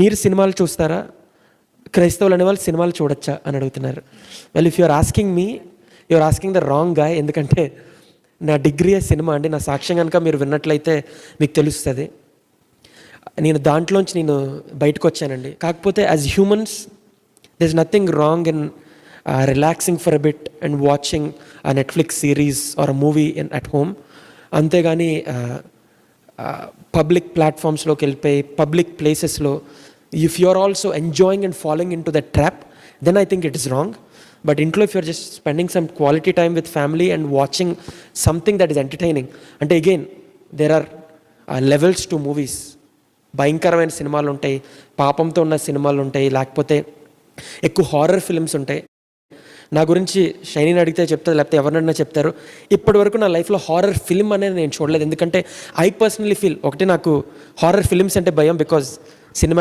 మీరు సినిమాలు చూస్తారా? క్రైస్తవులు అనేవాళ్ళు సినిమాలు చూడొచ్చా అని అడుగుతున్నారు. Well, if you're asking me, you're asking the wrong guy. ఎందుకంటే నా డిగ్రీ సినిమా అండి. నా సాక్ష్యం కనుక మీరు విన్నట్లయితే మీకు తెలుస్తుంది. నేను దాంట్లోంచి బయటకు వచ్చానండి. కాకపోతే as humans there is nothing wrong in relaxing for a bit and watching a Netflix series or a movie at home. అంతేగాని పబ్లిక్ ప్లాట్ఫామ్స్లోకి వెళ్ళిపోయి పబ్లిక్ ప్లేసెస్లో if you are also enjoying and following into that trap, then I think it is wrong. But ఇంట్లో if you're just spending some quality time with family and watching something that is entertaining, అంటే again there are levels to movies. భయంకరమైన సినిమాలు ఉంటాయి, పాపంతో ఉన్న సినిమాలు ఉంటాయి, లేకపోతే ఎక్కువ హారర్ ఫిల్మ్స్ ఉంటాయి. నా గురించి షైనీని అడిగితే చెప్తారు, లేకపోతే ఎవరినైనా చెప్తారు. ఇప్పటి వరకు నా లైఫ్లో హారర్ ఫిల్మ్ అనేది నేను చూడలేదు. ఎందుకంటే ఐ పర్సనలీ ఫీల్, ఒకటి నాకు హారర్ ఫిల్మ్స్ అంటే భయం, బికాజ్ సినిమా